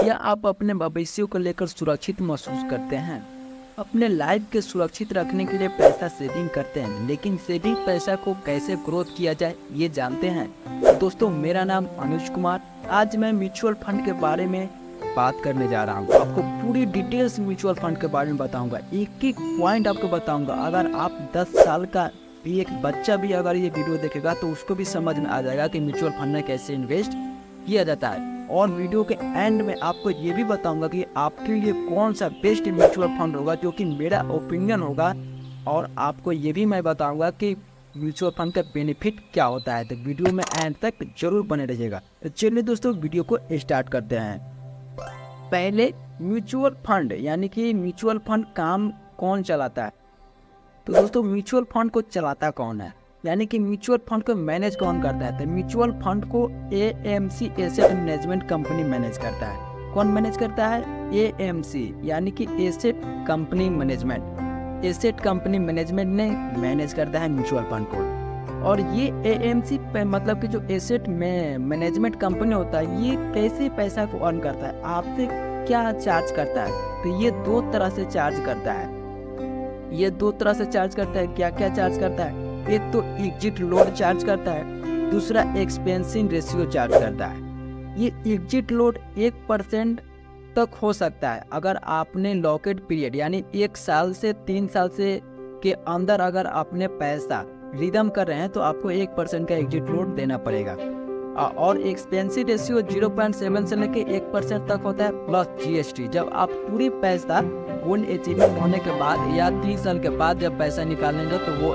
क्या आप अपने भविष्य को लेकर सुरक्षित महसूस करते हैं? अपने लाइफ के सुरक्षित रखने के लिए पैसा सेविंग करते हैं, लेकिन सेविंग पैसा को कैसे ग्रोथ किया जाए ये जानते हैं? दोस्तों, मेरा नाम अनुज कुमार। आज मैं म्यूचुअल फंड के बारे में बात करने जा रहा हूँ। आपको पूरी डिटेल्स म्यूचुअल फंड के बारे में बताऊंगा, एक एक पॉइंट आपको बताऊंगा। अगर आप 10 साल का भी एक बच्चा भी अगर ये वीडियो देखेगा तो उसको भी समझ में आ जाएगा कि म्यूचुअल फंड में कैसे इन्वेस्ट किया जाता है। और वीडियो के एंड में आपको ये भी बताऊंगा कि आपके लिए कौन सा बेस्ट म्यूचुअल फंड होगा, जो कि मेरा ओपिनियन होगा। और आपको ये भी मैं बताऊंगा कि म्यूचुअल फंड का बेनिफिट क्या होता है। तो वीडियो में एंड तक जरूर बने रहिएगा। तो चलिए दोस्तों, वीडियो को स्टार्ट करते हैं। पहले म्यूचुअल फंड यानी कि म्यूचुअल फंड काम कौन चलाता है? तो दोस्तों, म्यूचुअल फंड को चलाता कौन है, यानी कि म्यूचुअल फंड को मैनेज कौन करता है? तो म्यूचुअल फंड को AMC asset management company manage करता है। कौन मैनेज करता है? एएमसी यानी कि asset company management. Asset company management ने मैनेज करता है म्यूचुअल फंड को। और ये एएमसी मतलब कि जो एसेट में मैनेजमेंट कंपनी होता है, ये कैसे पैसा को अर्न करता है, आपसे क्या चार्ज करता है? तो ये दो तरह से चार्ज करता है। ये दो तरह से चार्ज करता है। क्या क्या चार्ज करता है? एक तो एग्जिट लोड चार्ज करता है, दूसरा एक्सपेंसिंग रेशियो चार्ज करता है। ये एग्जिट लोड 1% तक हो सकता है। अगर आपने लॉकेट पीरियड यानी 1 साल से 3 साल से के अंदर अगर आपने पैसा रिडीम कर रहे हैं तो आपको 1% का एग्जिट लोड देना पड़ेगा। और एक्सपेंसिव रेशियो 0.7 से लेके 1% तक होता है प्लस जीएसटी। जब आप पूरी पैसा गोल अचीवमेंट होने के बाद या 3 साल के बाद जब पैसा निकालेंगे तो वो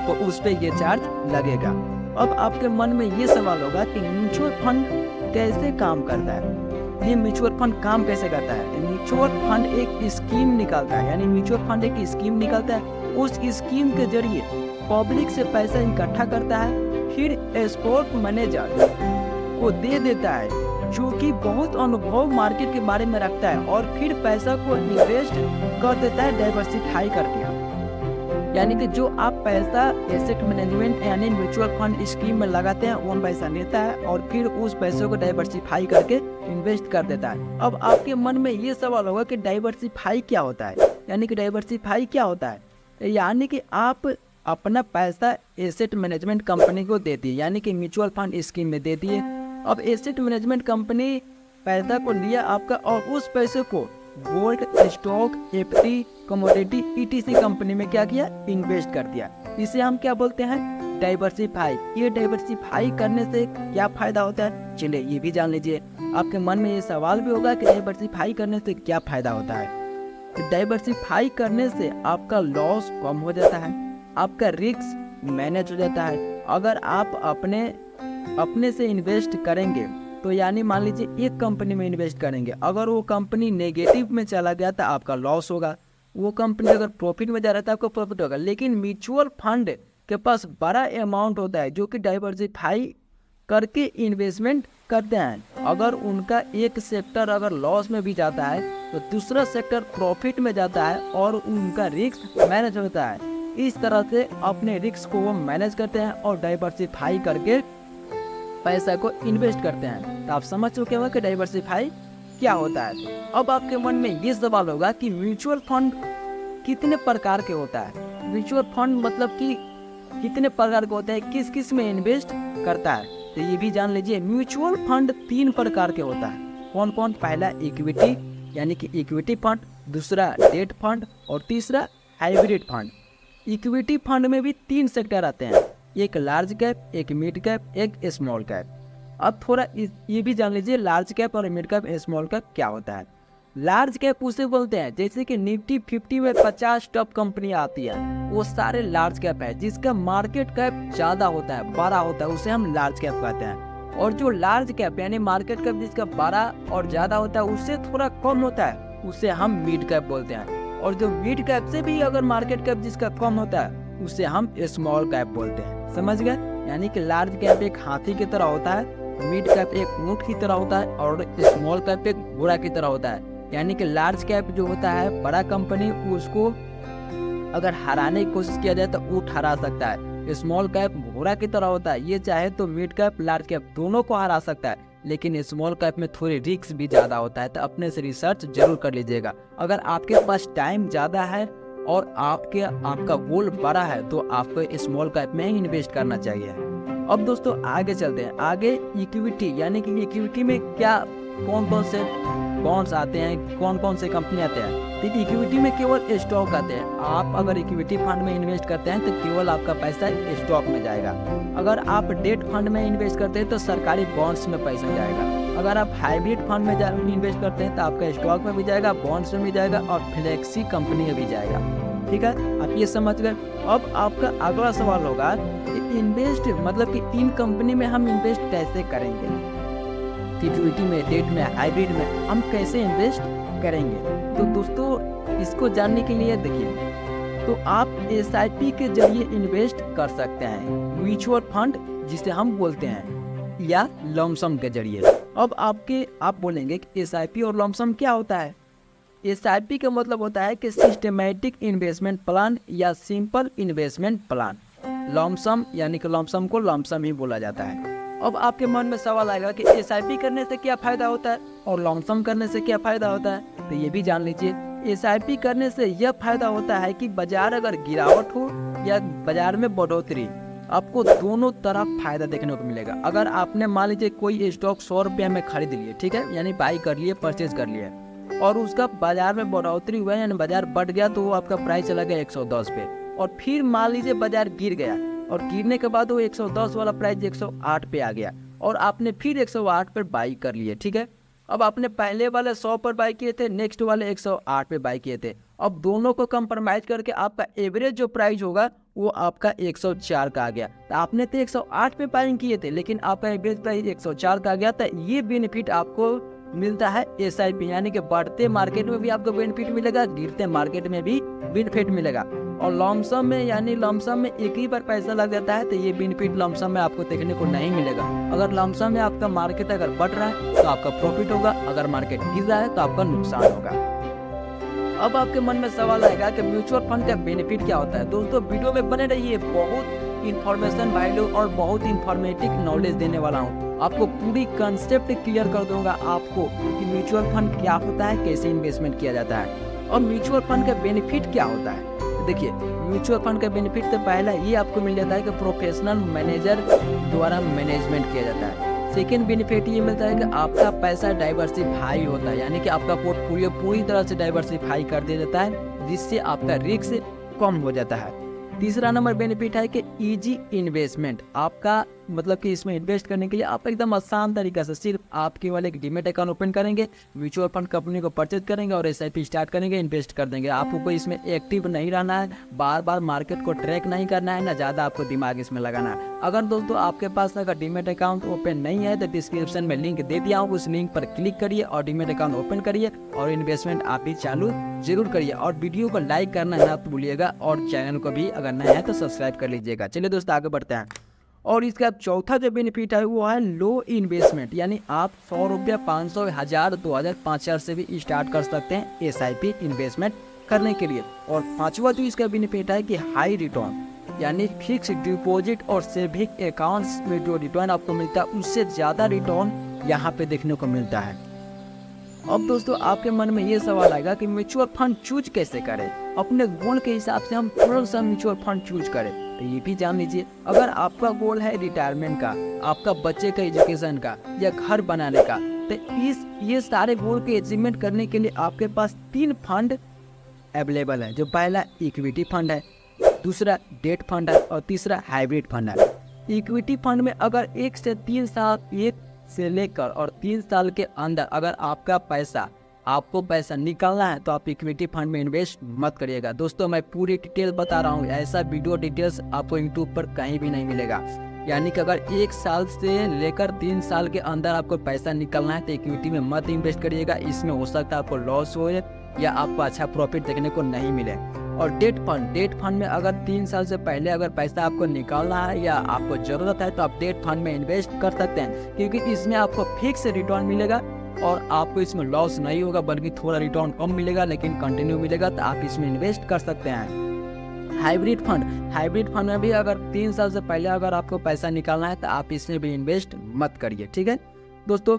तो उस पर ये चार्ज लगेगा। अब आपके मन में ये सवाल होगा कि म्यूचुअल फंड कैसे काम करता है? ये म्यूचुअल फंड काम कैसे करता है? म्यूचुअल फंड एक स्कीम निकालता है, यानी म्यूचुअल फंड एक स्कीम निकालता है। उस स्कीम के जरिए पब्लिक से पैसा इकट्ठा करता है, फिर स्पॉट मैनेजर को दे देता है, जो कि बहुत अनुभव मार्केट के बारे में रखता है, और फिर पैसा को इन्वेस्ट कर देता है डाइवर्सिफाई करके। यानी कि जो आप पैसा एसेट मैनेजमेंट यानी म्यूचुअल फंड स्कीम में लगाते हैं, वो पैसा लेता है और फिर उस पैसे को डाइवर्सिफाई करके इन्वेस्ट कर देता है। अब आपके मन में ये सवाल होगा कि डाइवर्सिफाई क्या होता है? यानी कि डाइवर्सिफाई क्या होता है? यानी कि आप अपना पैसा एसेट मैनेजमेंट कंपनी को दे दिए, यानी कि म्यूचुअल फंड स्कीम में दे दिए। अब एसेट मैनेजमेंट कंपनी पैसा को लिया आपका, और उस पैसे को gold, stock, FD, commodity, etc company में क्या किया? इन्वेस्ट कर दिया। इसे हम क्या बोलते हैं? डाइवर्सिफाई। ये डाइवर्सिफाई करने से क्या फायदा होता है, चलिए ये भी जान लीजिए। आपके मन में ये सवाल भी होगा कि डाइवर्सिफाई करने से क्या फायदा होता है। डाइवर्सिफाई करने से आपका लॉस कम हो जाता है, आपका रिस्क मैनेज हो जाता है। अगर आप अपने से इन्वेस्ट करेंगे तो यानी मान लीजिए एक कंपनी में इन्वेस्ट करेंगे, अगर वो कंपनी नेगेटिव में चला गया तो आपका लॉस होगा। वो कंपनी अगर प्रॉफिट में जा रहा था आपको प्रॉफिट होगा। लेकिन म्यूचुअल फंड के पास बड़ा अमाउंट होता है जो कि डाइवर्सिफाई करके इन्वेस्टमेंट करते हैं। अगर उनका एक सेक्टर अगर लॉस में भी जाता है तो दूसरा सेक्टर प्रॉफिट में जाता है और उनका रिस्क मैनेज होता है। इस तरह से अपने रिस्क को वो मैनेज करते हैं और डाइवर्सिफाई करके पैसा को इन्वेस्ट करते हैं। तो आप समझ चुके होंगे कि डाइवर्सिफाई क्या होता है। अब आपके मन में ये सवाल होगा कि म्यूचुअल फंड कितने प्रकार के होता है? म्यूचुअल फंड मतलब कि कितने प्रकार के होता है, किस किस में इन्वेस्ट करता है? तो ये भी जान लीजिए। म्यूचुअल फंड 3 प्रकार के होता है। कौन कौन? पहला इक्विटी यानी कि इक्विटी फंड, दूसरा डेट फंड और तीसरा हाइब्रिड फंड। इक्विटी फंड में भी 3 सेक्टर आते हैं, एक लार्ज कैप, एक मिड कैप, एक स्मॉल कैप। अब थोड़ा ये भी जान लीजिए लार्ज कैप और मिड कैप, स्मॉल कैप क्या होता है। लार्ज कैप उसे बोलते हैं जैसे कि निफ्टी 50 में 50 टॉप कंपनी आती है, वो सारे लार्ज कैप है। जिसका मार्केट कैप ज़्यादा होता है, बड़ा होता है, उसे हम लार्ज कैप कहते हैं। और जो लार्ज कैप यानी मार्केट कैप जिसका बड़ा और ज़्यादा होता है, उससे थोड़ा कम होता है, उसे हम मिड कैप बोलते हैं। और जो मिड कैप से भी अगर मार्केट कैप जिसका कम होता है, उसे हम स्मॉल कैप बोलते हैं। समझ गए? यानी कि लार्ज कैप एक हाथी की तरह होता है, मिड कैप एक ऊंट की तरह होता है, और स्मॉल कैप एक घोड़ा की तरह होता है। यानी कि लार्ज कैप जो होता है बड़ा कंपनी, उसको अगर हराने की कोशिश किया जाए तो ऊंट हरा सकता है। स्मॉल कैप घोड़ा की तरह होता है, ये चाहे तो मिड कैप लार्ज कैप दोनों को हरा सकता है। लेकिन स्मॉल कैप में थोड़ी रिस्क भी ज़्यादा होता है, तो अपने से रिसर्च जरूर कर लीजिएगा। अगर आपके पास टाइम ज़्यादा है और आपका गोल बड़ा है तो आपको स्मॉल कैप में ही इन्वेस्ट करना चाहिए। अब दोस्तों आगे चलते हैं। आगे इक्विटी, यानी कि इक्विटी में क्या कौन कौन से बॉन्ड्स आते हैं, कौन कौन से कंपनी आते हैं। तो इक्विटी में केवल स्टॉक आते हैं। आप अगर इक्विटी फंड में इन्वेस्ट करते हैं तो केवल आपका पैसा स्टॉक में जाएगा। अगर आप डेट फंड में इन्वेस्ट करते हैं तो सरकारी बॉन्ड्स में पैसा जाएगा। अगर आप हाइब्रिड फंड में इन्वेस्ट करते हैं तो आपका स्टॉक में भी जाएगा, बॉन्ड्स में भी जाएगा और फ्लेक्सी कंपनी में भी जाएगा। ठीक है, आप ये समझ गए। अब आपका अगला सवाल होगा कि इन्वेस्ट मतलब कि इन कंपनी में हम इन्वेस्ट कैसे करेंगे, इक्विटी में, डेट में, हाइब्रिड में हम कैसे इन्वेस्ट करेंगे। तो दोस्तों इसको जानने के लिए देखिए, तो आप SIP के जरिए इन्वेस्ट कर सकते हैं, म्यूचुअल फंड जिसे हम बोलते हैं, या लमसम के जरिए। अब आप बोलेंगे कि SIP और लमसम क्या होता है। SIP का मतलब होता है कि सिस्टमेटिक इन्वेस्टमेंट प्लान या सिंपल इन्वेस्टमेंट प्लान। लमसम यानी कि लमसम को लमसम ही बोला जाता है। अब आपके मन में सवाल आएगा कि SIP करने से क्या फ़ायदा होता है और लमसम करने से क्या फ़ायदा होता है। तो ये भी जान लीजिए। SIP करने से यह फ़ायदा होता है कि बाजार अगर गिरावट हो या बाजार में बढ़ोतरी, आपको दोनों तरफ फ़ायदा देखने को मिलेगा। अगर आपने मान लीजिए कोई स्टॉक 100 रुपये में खरीद लिए, ठीक है, यानी बाई कर लिए, परचेज कर लिए, और उसका बाजार में बढ़ोतरी हुआ यानी बाजार बढ़ गया तो वो आपका प्राइस चला गया 110 पे, और फिर मान लीजिए बाजार गिर गया और गिरने के बाद वो 110 वाला प्राइस 108 पे आ गया और आपने फिर 108 पर बाई कर लिए। ठीक है, अब आपने पहले वाले 100 पर बाई किए थे, नेक्स्ट वाले 108 पे बाई किए थे। अब दोनों को कंप्रोमाइज करके आपका एवरेज जो प्राइस होगा वो आपका 104 का आ गया। तो आपने तो 108 पे बाइंग किए थे लेकिन आपका एवरेज प्राइस 104 का आ गया। तो ये बेनिफिट आपको मिलता है SIP, यानी कि बढ़ते मार्केट में भी आपको बेनिफिट मिलेगा, गिरते मार्केट में भी बेनिफिट मिलेगा। और लमसम में, यानी लमसम में एक ही बार पैसा लग जाता है तो ये बेनिफिट लमसम में आपको देखने को नहीं मिलेगा। अगर लमसम में आपका मार्केट अगर बढ़ रहा है तो आपका प्रॉफिट होगा, अगर मार्केट गिर रहा है तो आपका नुकसान होगा। अब आपके मन में सवाल आएगा कि म्यूचुअल फंड का बेनिफिट क्या होता है। दोस्तों वीडियो में बने रहिए, बहुत इंफॉर्मेशन वैल्यू और बहुत इंफॉर्मेटिव नॉलेज देने वाला हूँ। आपको पूरी कंसेप्ट क्लियर कर दूंगा आपको कि म्यूचुअल फंड क्या होता है, कैसे इन्वेस्टमेंट किया जाता है और म्यूचुअल फंड का बेनिफिट क्या होता है। देखिए, म्यूचुअल फंड का बेनिफिट तो पहला ये आपको मिल जाता है कि प्रोफेशनल मैनेजर द्वारा मैनेजमेंट किया जाता है। सेकेंड बेनिफिट ये मिलता है कि आपका पैसा डाइवर्सिफाई होता है, यानी कि आपका पोर्टफोलियो पूरी तरह से डाइवर्सिफाई कर दिया जाता है, जिससे आपका रिस्क कम हो जाता है। तीसरा नंबर बेनिफिट है कि इजी इन्वेस्टमेंट, आपका मतलब कि इसमें इन्वेस्ट करने के लिए आप एकदम आसान तरीका से सिर्फ आप केवल एक डीमेट अकाउंट ओपन करेंगे, म्यूचुअल फंड कंपनी को परचेज करेंगे और SIP स्टार्ट करेंगे, इन्वेस्ट कर देंगे। आपको कोई इसमें एक्टिव नहीं रहना है, बार बार मार्केट को ट्रैक नहीं करना है, ना ज़्यादा आपको दिमाग इसमें लगाना है। अगर दोस्तों आपके पास अगर डीमेट अकाउंट ओपन नहीं है तो डिस्क्रिप्शन में लिंक दे दिया हूँ, उस लिंक पर क्लिक करिए और डीमेट अकाउंट ओपन करिए और इन्वेस्टमेंट आप भी चालू जरूर करिए। और वीडियो को लाइक करना ना तो भूलिएगा और चैनल को भी अगर नया है तो सब्सक्राइब कर लीजिएगा। चलिए दोस्तों आगे बढ़ते हैं। और इसका चौथा जो बेनिफिट है वो है लो इन्वेस्टमेंट, यानी आप 100 रुपया, 500, 1000, 2000, 5000 से भी स्टार्ट कर सकते हैं SIP इन्वेस्टमेंट करने के लिए। और पांचवा जो इसका बेनिफिट है कि हाई रिटर्न, यानी फिक्स डिपॉजिट और सेविंग अकाउंट्स में जो रिटर्न आपको मिलता है उससे ज़्यादा रिटर्न यहाँ पे देखने को मिलता है। अब दोस्तों आपके मन में ये सवाल आएगा कि म्यूचुअल फंड चूज कैसे करें, अपने गोल के हिसाब से हम कौन सा म्यूचुअल फंड चूज करें। तो ये भी जान लीजिए, अगर आपका गोल है रिटायरमेंट का, आपका बच्चे का एजुकेशन का या घर बनाने का, तो ये सारे गोल के अचीवमेंट करने के लिए आपके पास 3 फंड अवेलेबल है। जो पहला इक्विटी फंड है, दूसरा डेट फंड है और तीसरा हाइब्रिड फंड है। इक्विटी फंड में अगर 1 से 3 साल, 1 से लेकर और 3 साल के अंदर अगर आपको पैसा निकालना है तो आप इक्विटी फंड में इन्वेस्ट मत करिएगा। दोस्तों मैं पूरी डिटेल बता रहा हूँ, ऐसा वीडियो डिटेल्स आपको यूट्यूब पर कहीं भी नहीं मिलेगा। यानी कि अगर 1 साल से लेकर 3 साल के अंदर आपको पैसा निकालना है तो इक्विटी में मत इन्वेस्ट करिएगा। इसमें हो सकता है आपको लॉस हो या आपको अच्छा प्रॉफिट देखने को नहीं मिले। और डेट फंड में अगर 3 साल से पहले अगर पैसा आपको निकालना है या आपको ज़रूरत है तो आप डेट फंड में इन्वेस्ट कर सकते हैं, क्योंकि इसमें आपको फिक्स रिटर्न मिलेगा और आपको इसमें लॉस नहीं होगा, बल्कि थोड़ा रिटर्न कम मिलेगा लेकिन कंटिन्यू मिलेगा, तो आप इसमें इन्वेस्ट कर सकते हैं। हाइब्रिड फंड में भी अगर 3 साल से पहले अगर आपको पैसा निकालना है तो आप इसमें भी इन्वेस्ट मत करिए, ठीक है। दोस्तों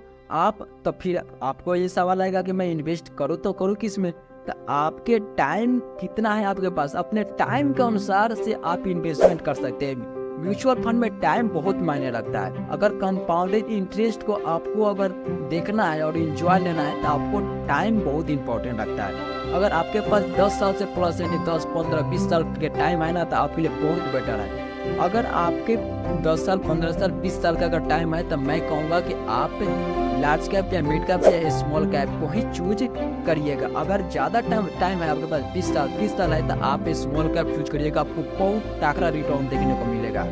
तो फिर आपको ये सवाल आएगा कि मैं इन्वेस्ट करूँ तो करूँ किस में। तो आपके टाइम कितना है आपके पास, अपने टाइम के अनुसार से आप इन्वेस्टमेंट कर सकते हैं। म्यूचुअल फंड में टाइम बहुत मायने रखता है। अगर कंपाउंडेड इंटरेस्ट को आपको अगर देखना है और इंजॉय लेना है तो आपको टाइम बहुत इंपॉर्टेंट रखता है। अगर आपके पास 10 साल से प्लस यानी 10, 15, 20 साल के टाइम है ना तो आपके लिए बहुत बेटर है। अगर आपके 10 साल, 15 साल, 20 साल का अगर टाइम है तो मैं कहूँगा कि आप लार्ज कैप या मिड कैप या स्मॉल कैप को ही चूज करिएगा। अगर ज़्यादा टाइम है आपके पास 20 साल है तो आप स्मॉल कैप चूज करिएगा, आपको बहुत तगड़ा रिटर्न देखने को मिलेगा।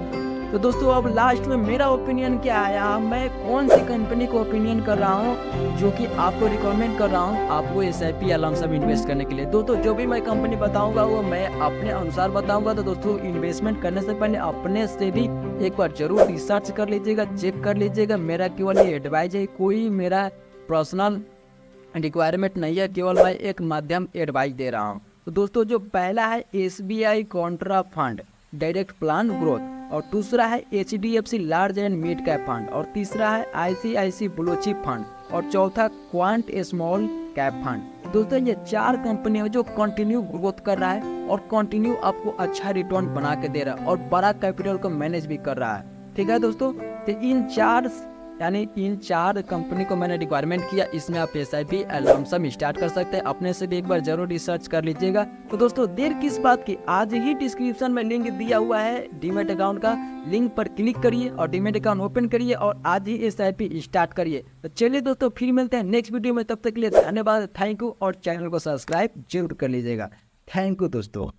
तो दोस्तों अब लास्ट में मेरा ओपिनियन क्या आया, मैं कौन सी कंपनी को ओपिनियन कर रहा हूँ जो कि आपको रिकमेंड कर रहा हूँ आपको SIP या लमसम इन्वेस्ट करने के लिए। दोस्तों जो भी मैं कंपनी बताऊंगा वो मैं अपने अनुसार बताऊंगा। तो दोस्तों इन्वेस्टमेंट करने से पहले अपने से भी एक बार जरूर रिसर्च कर लीजिएगा, चेक कर लीजिएगा। मेरा केवल ये एडवाइज है, कोई मेरा पर्सनल रिक्वायरमेंट नहीं है, केवल मैं एक माध्यम एडवाइस दे रहा हूँ। तो दोस्तों जो पहला है SBI Contra fund direct plan growth, और दूसरा है HDFC large and mid cap fund, और तीसरा है ICICI ब्लू चिप फंड, और चौथा क्वांट स्मॉल कैप फंड। दोस्तों ये 4 कंपनी है जो कंटिन्यू ग्रोथ कर रहा है और कंटिन्यू आपको अच्छा रिटर्न बना के दे रहा है और बड़ा कैपिटल को मैनेज भी कर रहा है। ठीक है दोस्तों, तो इन चार कंपनी को मैंने रिक्वायरमेंट किया, इसमें आप SIP लमसम स्टार्ट कर सकते हैं। अपने से भी एक बार जरूर रिसर्च कर लीजिएगा। तो दोस्तों देर किस बात की, आज ही डिस्क्रिप्शन में लिंक दिया हुआ है डीमैट अकाउंट का, लिंक पर क्लिक करिए और डीमैट अकाउंट ओपन करिए और आज ही SIP स्टार्ट करिए। तो चलिए दोस्तों फिर मिलते हैं नेक्स्ट वीडियो में, तब तक के लिए धन्यवाद, थैंक यू, और चैनल को सब्सक्राइब जरूर कर लीजिएगा। थैंक यू दोस्तों।